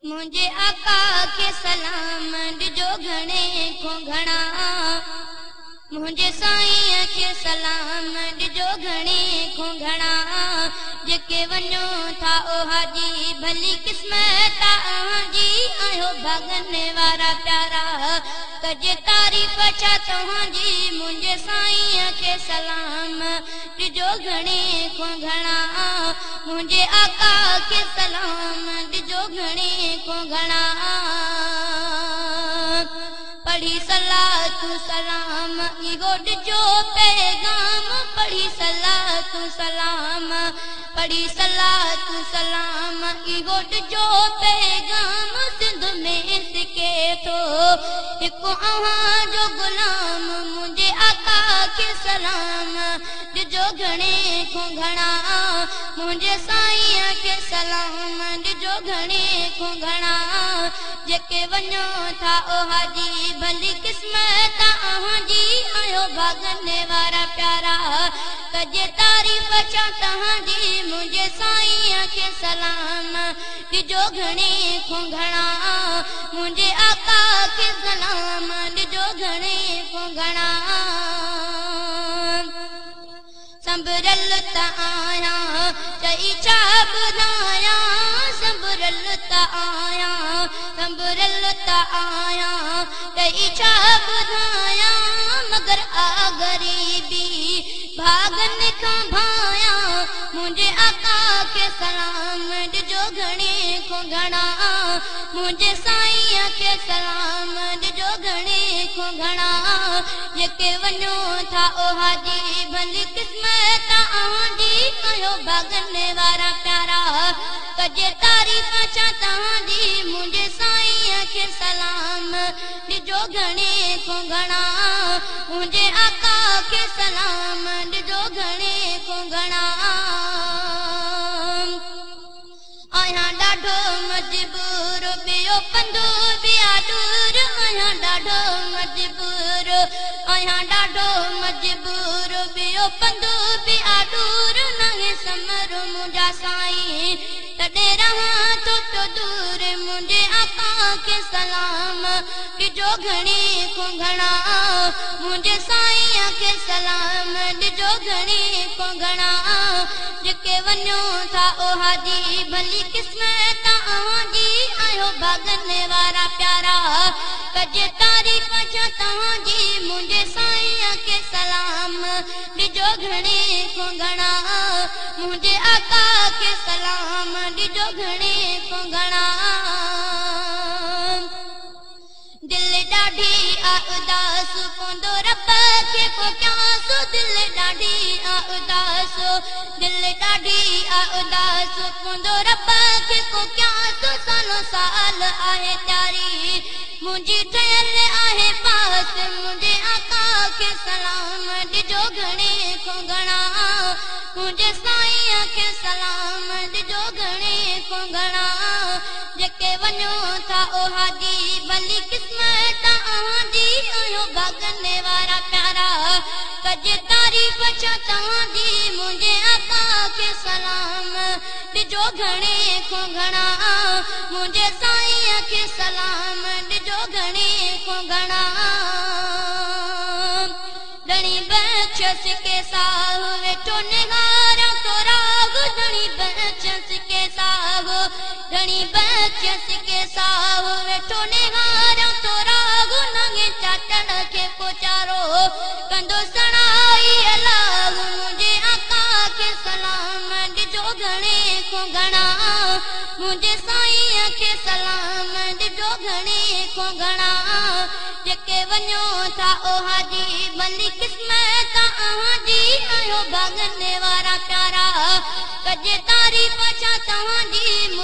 मुझे आका के सलाम जो घणे को घणा मुझे साईं के सलाम जो घणे को घणा जेके वञो था ओ हाजी भली किस्मत जी आयो भागने वारा प्यारा कजे तारीफ छा तव्हांजी मुझे साईं के सलाम जो घणे को घणा मुझे आका के सलाम जो घणे को घणा पढ़ी सलातु सलाम इहो ॾिजो पैगाम पढ़ी सलातु सलाम पढ़ी सलातु सलाम इहो ॾिजो पैगाम सिंध में सिके थो हिकु अव्हां जो गुलाम मुंहिंजे आका खे सलाम ॾिजो घणे को घणा मुंहिंजे साईं खे सलाम ॾिजो घणे को घणा जेके वञो था ओ हाजी भली किस्मत जी आयो भागने वारा प्यारा कजे तारीफ छा तव्हांजी मुंहिंजे साईं खे सलाम ॾिजो घणे को घणा मुंहिंजे आका खे सलाम ॾिजो घणे को घणा संभरल त आहियां चई छा ॿुधायां संभरल त आहियां संभरल त आहियां चई छा ॿुधायां मगर आ ग़रीबी भागन खां भायां मुंहिंजे आका खे सलाम ॾिजो घणे को घणा मुंहिंजे साईं खे सलाम ॾिजो घणे को घणा जेके वञो था ओ हाजी भली किस्मत जी आयो भागने वारा प्यारा कजे तारीफ छा तव्हांजी मुंहिंजे साईं खे सलाम ॾिजो घणे को घणा मुंहिंजे आका खे सलाम ॾिजो घणे को घणा आहियां ॾाढो मजबूर ॿियो पंधु ॿिया दूर आहियां ॾाढो मजबूर आहियां ॾाढो मजबूर ॿियो पंधु ॿिया दूर नाहे समर मुंहिंजा साईं तॾहिं रहां थो तो दूर मुंहिंजे आका खे सलाम ॾिजो घणे को घणा मुंहिंजे साईं खे सलाम ॾिजो घणे को घणा जेके वञो था ओ हाजी भली किस्मत जी आयो भागने वारा प्यारा कजे तारीफ छा तव्हांजी मुंहिंजे साईं खे सलाम ॾिजो घणे को घणा मुंहिंजे आका खे सलाम ॾिजो घणे को घणा दिल ॾाढी आ उदास पवंदो रब खे को क्यांस दिल ॾाढी आ उदास दिल ॾाढी आ उदास पवंदो रब खे को क्यांस सालो साल आहे त्यारी मुंहिंजी ठहियल आहे पास मुंहिंजे आका खे सलाम ॾिजो घणे को घणा मुंहिंजे साईं खे सलाम ॾिजो घणे को घणा जेके वञो था ओ हाजी भली किस्मत जी आयो भागने वारा प्यारा कजे तारीफ छा तव्हांजी मुंहिंजे आका खे सलाम ॾिजो घणे को घणा मुंहिंजे साईं खे सलाम ॾिजो घणे को घणा धणी बख्शस के साहु वेठो निहारा तो राग धणी बख्शस के साहु धणी बख्शस के साहु वेठो निहारा तो राग नंगे चाटण खे पोचारो कंदो सणाई अलाह मुंहिंजे आका खे सलाम ॾिजो घणे को घणा मुंहिंजे साईं खे सलाम ॾिजो घणे को घणा जेके वञो था ओ हाजी भली किस्मत जी आयो भागने वारा प्यारा कजे तारीफ छा तव्हांजी